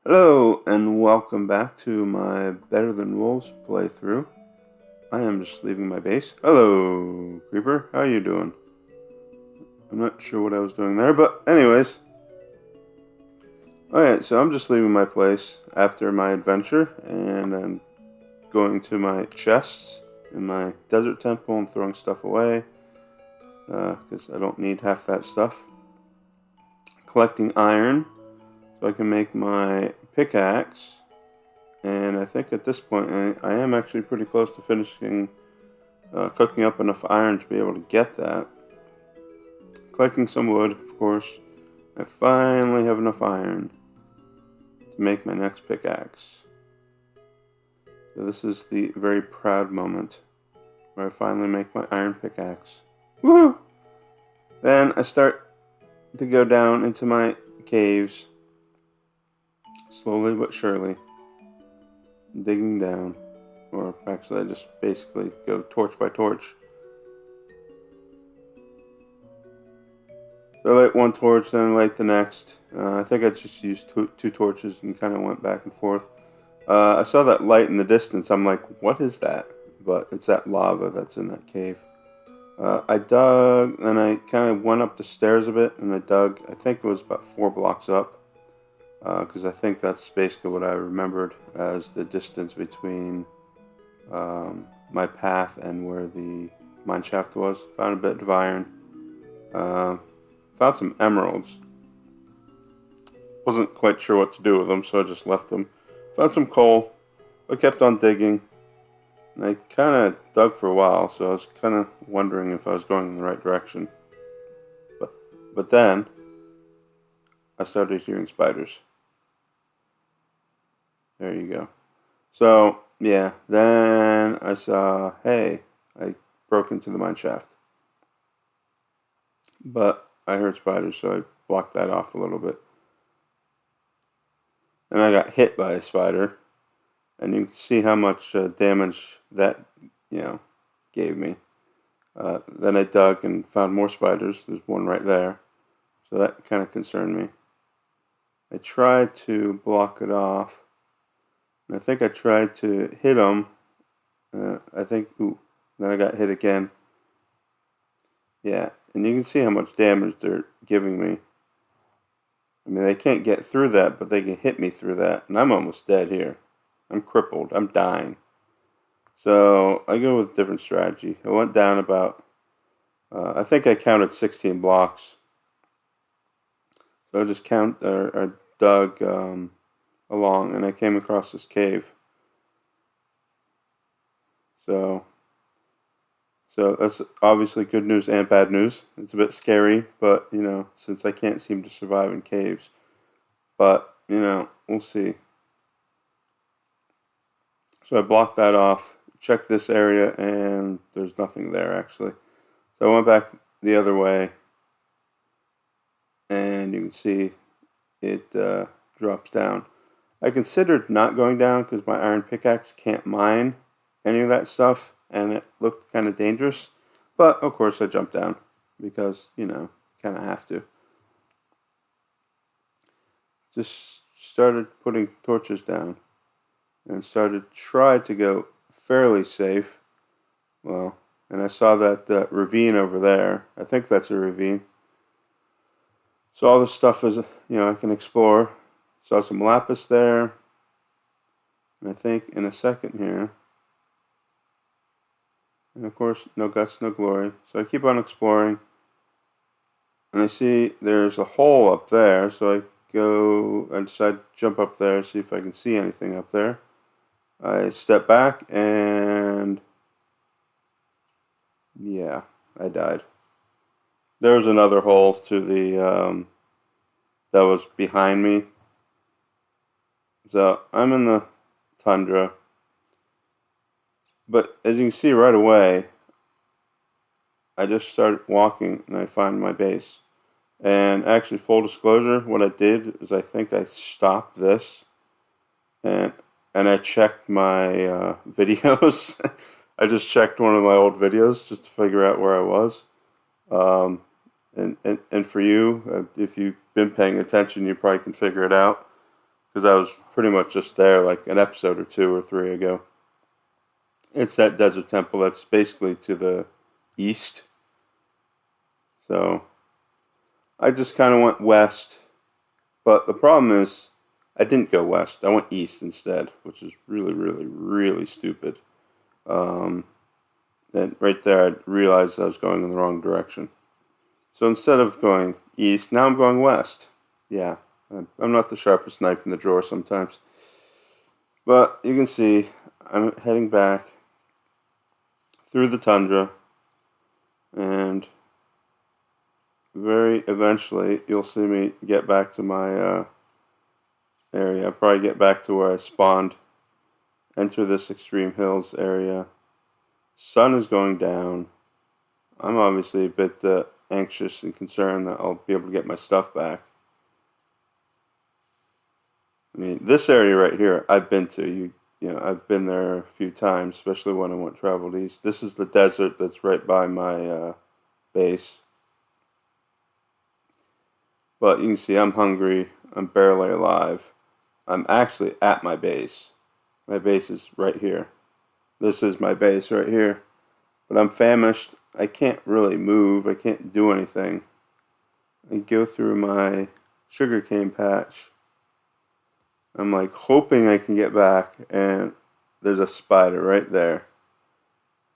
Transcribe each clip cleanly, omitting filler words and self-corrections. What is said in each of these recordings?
Hello and welcome back to my Better Than Wolves playthrough. I am just leaving my base. Hello, Creeper. How you doing? I'm not sure what I was doing there, but anyways. Alright, so I'm just leaving my place after my adventure, and I'm going to my chests in my desert temple and throwing stuff away, because I don't need half that stuff. Collecting iron, so I can make my pickaxe. And I think at this point, I am actually pretty close to finishing cooking up enough iron to be able to get that. Collecting some wood, of course. I finally have enough iron to make my next pickaxe. So this is the very proud moment where I finally make my iron pickaxe. Woohoo! Then I start to go down into my caves, slowly but surely. Digging down, or actually I just basically go torch by torch. So I light one torch, then I light the next. I think I just used two torches and kind of went back and forth. I saw that light in the distance. I'm like, what is that? But it's that lava that's in that cave. I dug, and I kind of went up the stairs a bit, and I dug, I think it was about 4 blocks up. Because I think that's basically what I remembered as the distance between my path and where the mine shaft was. Found a bit of iron. Found some emeralds. Wasn't quite sure what to do with them, so I just left them. Found some coal. I kept on digging. And I kind of dug for a while, so I was kind of wondering if I was going in the right direction. But then, I started hearing spiders. There you go. So, yeah, then I saw, hey, I broke into the mine shaft. But I heard spiders, so I blocked that off a little bit. And I got hit by a spider. And you can see how much damage that, gave me. Then I dug and found more spiders. There's one right there. So that kind of concerned me. I tried to block it off. And I think I tried to hit them. Then I got hit again. Yeah, and you can see how much damage they're giving me. I mean, they can't get through that, but they can hit me through that. And I'm almost dead here. I'm crippled. I'm dying. So I go with a different strategy. I went down about, I think I counted 16 blocks. So I just dug along, and I came across this cave. So that's obviously good news and bad news. It's a bit scary, but, since I can't seem to survive in caves. But, we'll see. So I blocked that off, checked this area, and there's nothing there, actually. So I went back the other way, and you can see it drops down. I considered not going down because my iron pickaxe can't mine any of that stuff, and it looked kind of dangerous. But, of course, I jumped down because, kind of have to. Just started putting torches down and tried to go fairly safe. Well, and I saw that ravine over there. I think that's a ravine. So all this stuff is, I can explore. Saw some lapis there. And I think in a second here. And of course, no guts, no glory. So I keep on exploring. And I see there's a hole up there. So I decide to jump up there, see if I can see anything up there. I step back and yeah, I died. There was another hole to the that was behind me. So I'm in the tundra. But as you can see right away, I just started walking and I find my base. And actually, full disclosure, what I did is I think I stopped this and I checked my videos. I just checked one of my old videos just to figure out where I was. And for you, if you've been paying attention, you probably can figure it out. because I was pretty much just there like an episode or 2 or 3 ago. It's that desert temple that's basically to the east. So I just kind of went west. But the problem is, I didn't go west. I went east instead, which is really, really, really stupid. And right there, I realized I was going in the wrong direction. So instead of going east, now I'm going west. Yeah, I'm not the sharpest knife in the drawer sometimes. But you can see I'm heading back through the tundra, and very eventually you'll see me get back to my area. I'll probably get back to where I spawned, enter this extreme hills area. Sun is going down. I'm obviously a bit anxious and concerned that I'll be able to get my stuff back. I mean, this area right here, I've been to. I've been there a few times, especially when I went traveled east. This is the desert that's right by my base. But you can see I'm hungry. I'm barely alive. I'm actually at my base. My base is right here. This is my base right here. But I'm famished. I can't really move. I can't do anything. I go through my sugarcane patch. I'm like hoping I can get back, and there's a spider right there.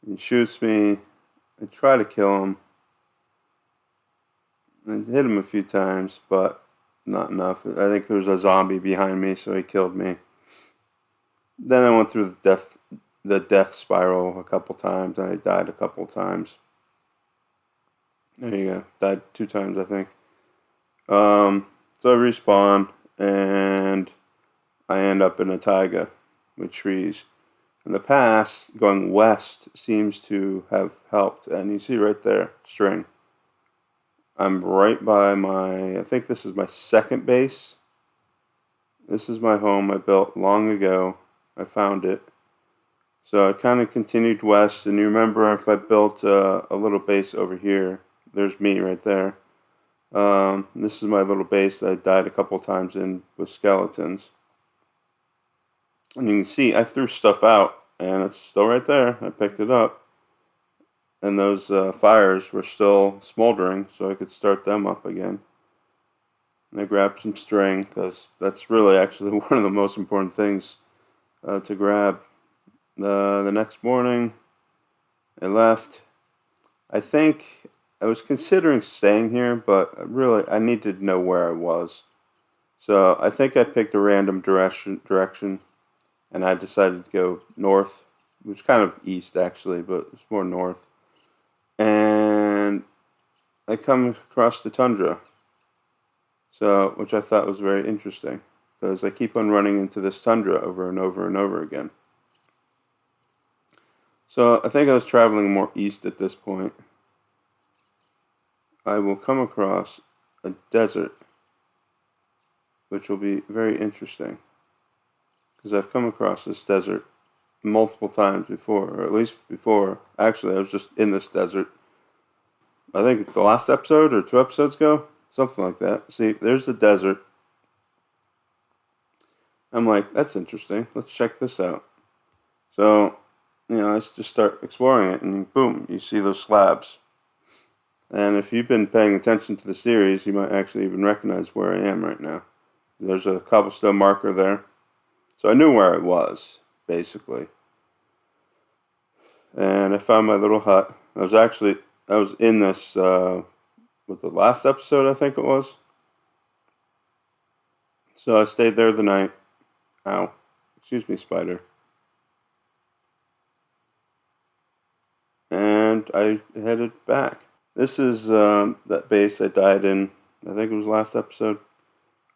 He shoots me. I try to kill him. I hit him a few times, but not enough. I think there was a zombie behind me, so he killed me. Then I went through the death spiral a couple times, and I died a couple times. There you go. Died 2 times, I think. So I respawn, and I end up in a taiga with trees. In the past, going west seems to have helped, and you see right there, string. I'm right by I think this is my second base. This is my home I built long ago. I found it. So I kind of continued west, and you remember if I built a little base over here, there's me right there. This is my little base that I died a couple times in with skeletons. And you can see I threw stuff out, and it's still right there. I picked it up. And those fires were still smoldering, so I could start them up again. And I grabbed some string, because that's really actually one of the most important things to grab. The next morning, I left. I think I was considering staying here, but really I needed to know where I was. So I think I picked a random direction, and I decided to go north, which is kind of east actually, but it's more north. And I come across the tundra, so which I thought was very interesting, because I keep on running into this tundra over and over and over again. So I think I was traveling more east at this point. I will come across a desert, which will be very interesting, because I've come across this desert multiple times before, or at least before. Actually, I was just in this desert. I think the last episode or 2 episodes ago, something like that. See, there's the desert. I'm like, that's interesting. Let's check this out. So, let's just start exploring it, and boom, you see those slabs. And if you've been paying attention to the series, you might actually even recognize where I am right now. There's a cobblestone marker there. So I knew where I was, basically. And I found my little hut. I was in this, with the last episode, I think it was. So I stayed there the night. Ow. Excuse me, spider. And I headed back. This is that base I died in. I think it was last episode.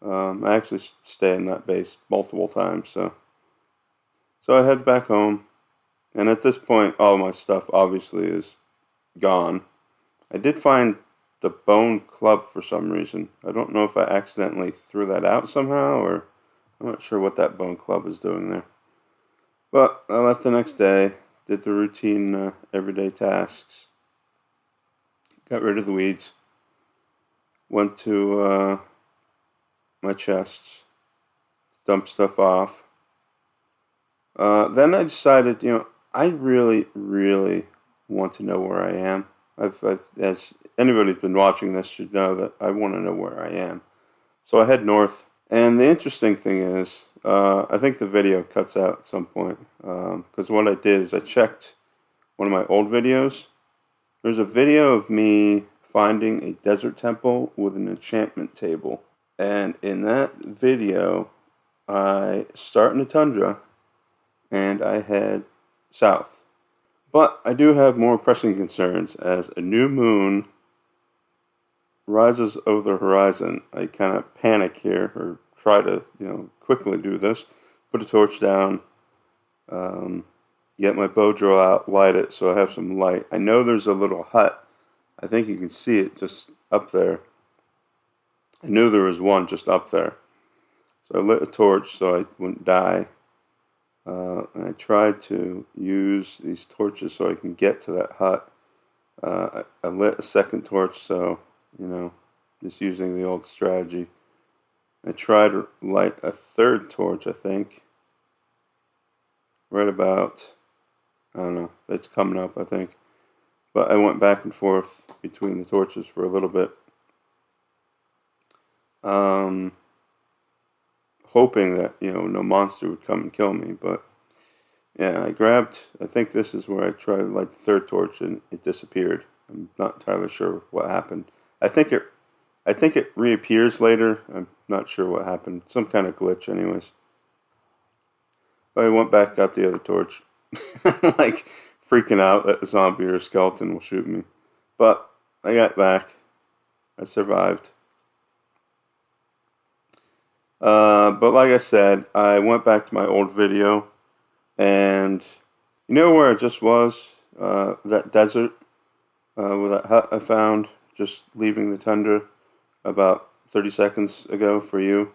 I actually stay in that base multiple times. So I head back home. And at this point, all my stuff obviously is gone. I did find the bone club for some reason. I don't know if I accidentally threw that out somehow, or I'm not sure what that bone club is doing there. But I left the next day, did the routine everyday tasks, got rid of the weeds, went to my chests, dump stuff off. Then I decided, I really, really want to know where I am. As anybody who's been watching this should know that I want to know where I am. So I head north. And the interesting thing is, I think the video cuts out at some point. Because what I did is I checked one of my old videos. There's a video of me finding a desert temple with an enchantment table. And in that video, I start in the tundra and I head south. But I do have more pressing concerns as a new moon rises over the horizon. I kind of panic here, or try to, quickly do this. Put a torch down, get my bow drill out, light it so I have some light. I know there's a little hut. I think you can see it just up there. I knew there was one just up there. So I lit a torch so I wouldn't die. And I tried to use these torches so I can get to that hut. I lit a second torch, so, just using the old strategy. I tried to light a third torch, I think. Right about, I don't know, it's coming up, I think. But I went back and forth between the torches for a little bit. Hoping that, no monster would come and kill me. But, yeah, I think this is where I tried to light the third torch and it disappeared. I'm not entirely sure what happened. I think it reappears later. I'm not sure what happened. Some kind of glitch anyways. But I went back, got the other torch. Like, freaking out that a zombie or a skeleton will shoot me. But I got back. I survived. But like I said, I went back to my old video. And you know where I just was? That desert. With that hut I found just leaving the tundra about 30 seconds ago for you.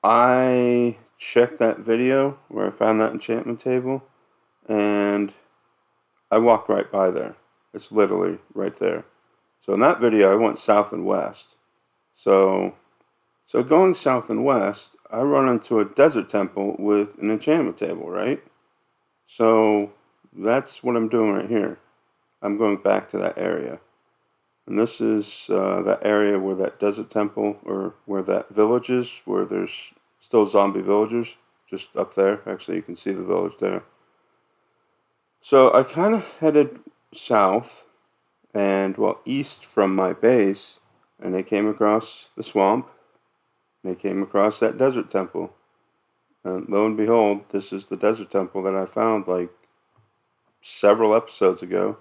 I checked that video where I found that enchantment table, and I walked right by there. It's literally right there. So in that video, I went south and west. So going south and west, I run into a desert temple with an enchantment table, right? So that's what I'm doing right here. I'm going back to that area. And this is that area where that desert temple, or where that village is, where there's still zombie villagers, just up there. Actually, you can see the village there. So I kind of headed south, and east from my base, and I came across the swamp, and I came across that desert temple. And lo and behold, this is the desert temple that I found like several episodes ago.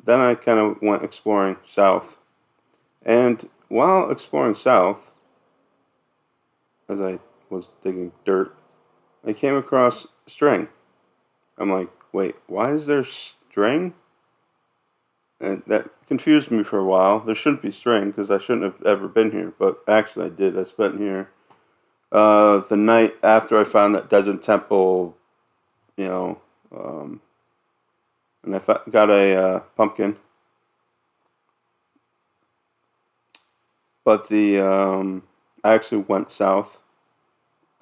Then I kind of went exploring south. And while exploring south, as I was digging dirt, I came across string. I'm like, wait, why is there string? And that confused me for a while. There shouldn't be string because I shouldn't have ever been here. But actually I did. I spent here the night after I found that desert temple, and I got a pumpkin. But I actually went south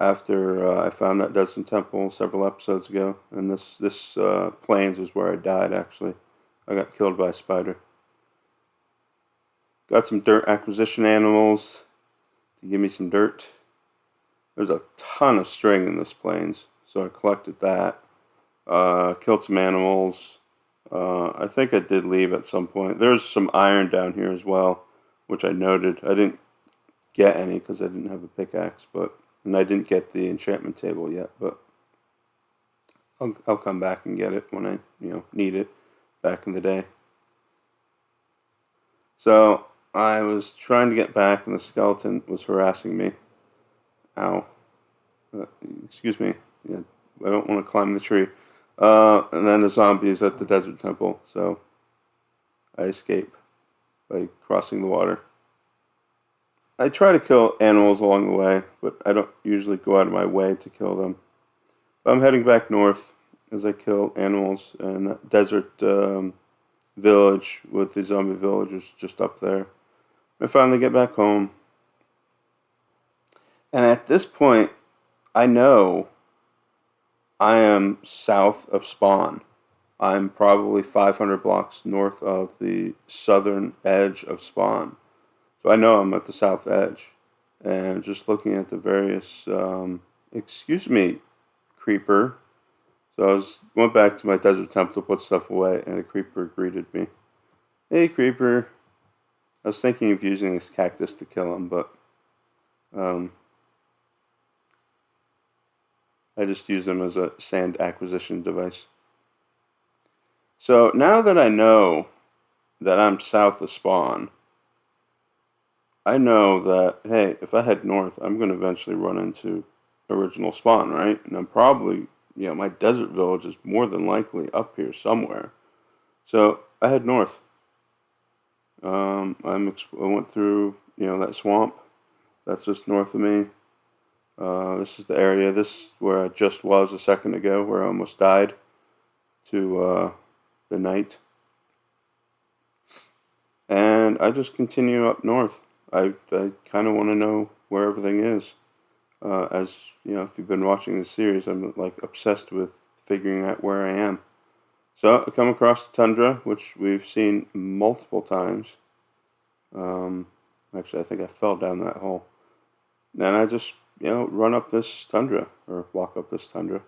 after I found that desert temple several episodes ago, and this plains is where I died. Actually, I got killed by a spider. Got some dirt acquisition animals to give me some dirt. There's a ton of string in this plains, so I collected that. Killed some animals. I think I did leave at some point. There's some iron down here as well, which I noted. I didn't get any because I didn't have a pickaxe, and I didn't get the enchantment table yet. But I'll come back and get it when I need it back in the day. So I was trying to get back, and the skeleton was harassing me. Ow! Excuse me. Yeah, I don't want to climb the tree. And then the zombies at the desert temple, so I escape by crossing the water. I try to kill animals along the way, but I don't usually go out of my way to kill them. But I'm heading back north as I kill animals in that desert village with the zombie villagers just up there. I finally get back home, And at this point, I know I am south of spawn. I'm probably 500 blocks north of the southern edge of spawn. So I know I'm at the south edge. And just looking at the various, excuse me, creeper. So went back to my desert temple to put stuff away, and a creeper greeted me. Hey, creeper. I was thinking of using this cactus to kill him, but um, I just use them as a sand acquisition device. So now that I know that I'm south of spawn, I know that, hey, if I head north, I'm going to eventually run into original spawn, right? And I'm probably, my desert village is more than likely up here somewhere. So I head north. I went through, that swamp. That's just north of me. This is the area. This is where I just was a second ago, where I almost died to the night. And I just continue up north. I kind of want to know where everything is. As if you've been watching this series, I'm like obsessed with figuring out where I am. So I come across the tundra, which we've seen multiple times. Actually, I think I fell down that hole. And I just, run up this tundra or walk up this tundra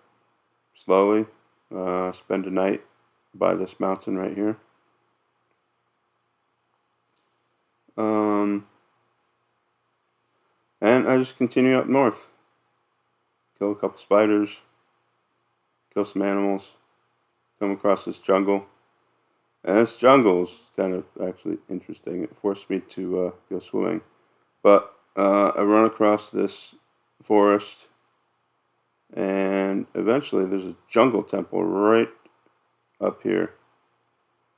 slowly. Spend a night by this mountain right here. And I just continue up north. Kill a couple spiders. Kill some animals. Come across this jungle. And this jungle is kind of actually interesting. It forced me to go swimming. But I run across this forest. And eventually there's a jungle temple right up here.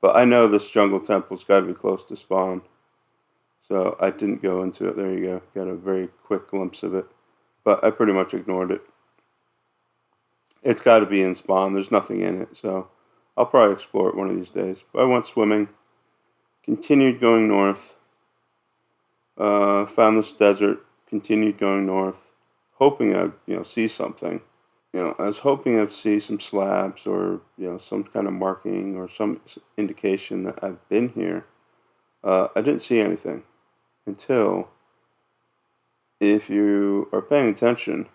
But I know this jungle temple's got to be close to spawn. So I didn't go into it. There you go. Got a very quick glimpse of it. But I pretty much ignored it. It's got to be in spawn. There's nothing in it. So I'll probably explore it one of these days. But I went swimming. Continued going north. Found this desert. Continued going north. Hoping I'd, see something. I was hoping I'd see some slabs or, some kind of marking or some indication that I've been here. I didn't see anything until, if you are paying attention,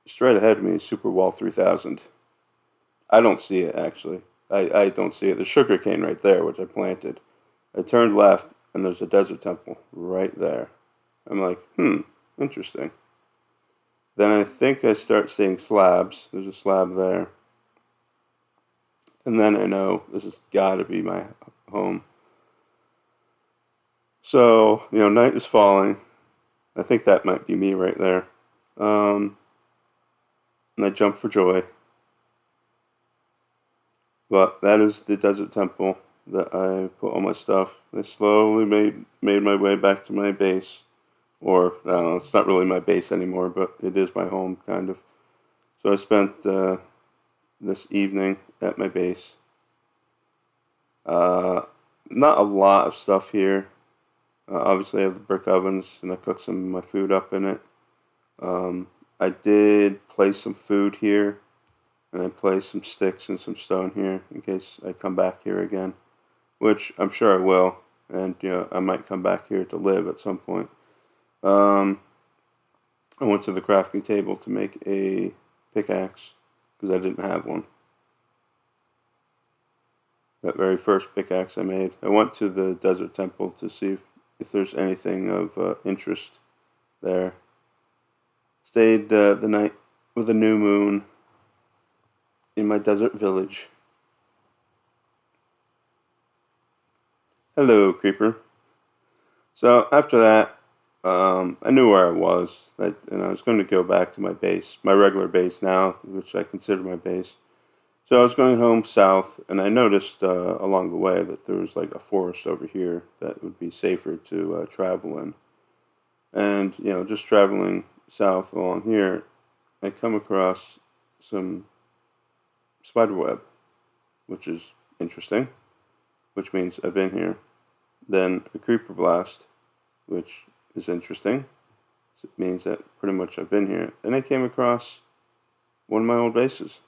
straight ahead of me is Super Wall 3000. I don't see it, actually. I don't see it. There's sugarcane right there, which I planted. I turned left, and there's a desert temple right there. I'm like, interesting. Then I think I start seeing slabs. There's a slab there. And then I know this has got to be my home. So, night is falling. I think that might be me right there. And I jump for joy. But that is the desert temple that I put all my stuff. I slowly made my way back to my base. Or, I don't know, it's not really my base anymore, but it is my home, kind of. So I spent this evening at my base. Not a lot of stuff here. Obviously, I have the brick ovens, and I cook some of my food up in it. I did place some food here, and I placed some sticks and some stone here in case I come back here again, which I'm sure I will, and I might come back here to live at some point. I went to the crafting table to make a pickaxe because I didn't have one. That very first pickaxe I made. I went to the desert temple to see if there's anything of interest there. Stayed the night with a new moon in my desert village. Hello, creeper. So after that, I knew where I was, and I was going to go back to my base, my regular base now, which I consider my base. So I was going home south, and I noticed along the way that there was like a forest over here that would be safer to travel in. And, just traveling south along here, I come across some spiderweb, which is interesting, which means I've been here. Then a creeper blast, which is interesting. So it means that pretty much I've been here. And I came across one of my old bases.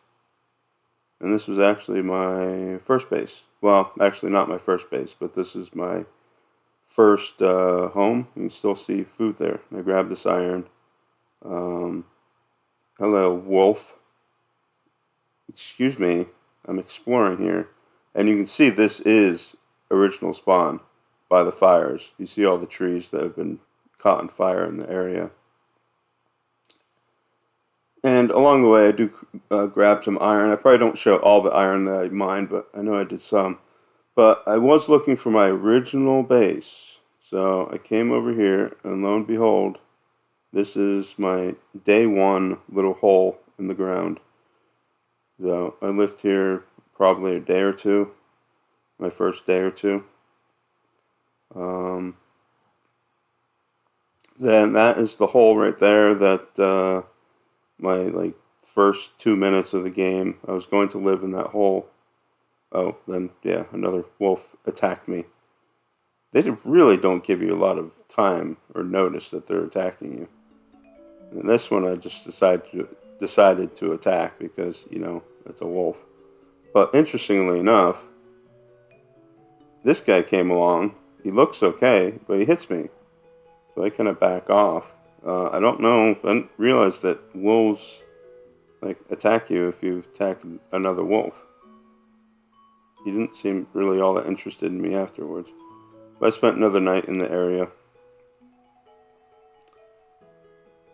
And this was actually my first base. Well, actually not my first base, but this is my first home. You can still see food there. I grabbed this iron. Hello, wolf. Excuse me, I'm exploring here. And you can see this is original spawn by the fires. You see all the trees that have been caught on fire in the area. And along the way, I do grab some iron. I probably don't show all the iron that I mined, but I know I did some. But I was looking for my original base. So I came over here, and lo and behold, this is my day one little hole in the ground. So I lived here probably a day or two, my first day or two. Then that is the hole right there that my first 2 minutes of the game, I was going to live in that hole. Oh, then yeah, another wolf attacked me. They really don't give you a lot of time or notice that they're attacking you. And this one I just decided to attack because, it's a wolf. But interestingly enough, this guy came along. He looks okay, but he hits me. So I kind of back off. I don't know. I didn't realize that wolves attack you if you attack another wolf. He didn't seem really all that interested in me afterwards. But I spent another night in the area.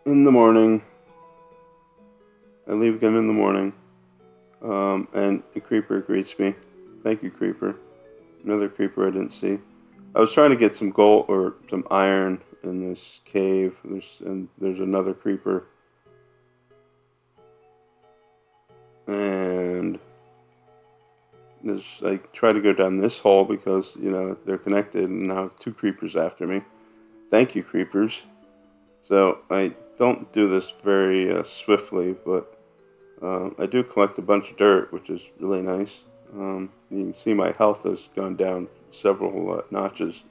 In the morning, I leave again in the morning, and a creeper greets me. Thank you, creeper. Another creeper I didn't see. I was trying to get some gold or some iron in this cave. There's another creeper. And I try to go down this hole because, they're connected, and now I have two creepers after me. Thank you, creepers. So I don't do this very swiftly, but I do collect a bunch of dirt, which is really nice. You can see my health has gone down several notches.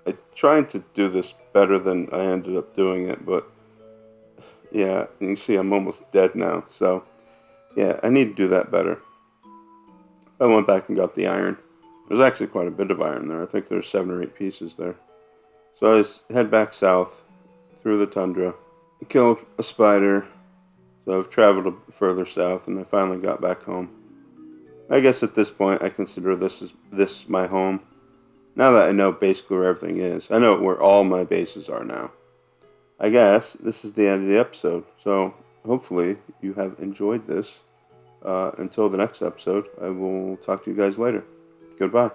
I'm trying to do this better than I ended up doing it, but yeah, you can see I'm almost dead now. So yeah, I need to do that better. I went back and got the iron. There's actually quite a bit of iron there. I think there's 7 or 8 pieces there. So I head back south through the tundra, kill a spider. So I've traveled further south, and I finally got back home. I guess at this point I consider this my home. Now that I know basically where everything is, I know where all my bases are now. I guess this is the end of the episode. So hopefully you have enjoyed this. Until the next episode, I will talk to you guys later. Goodbye.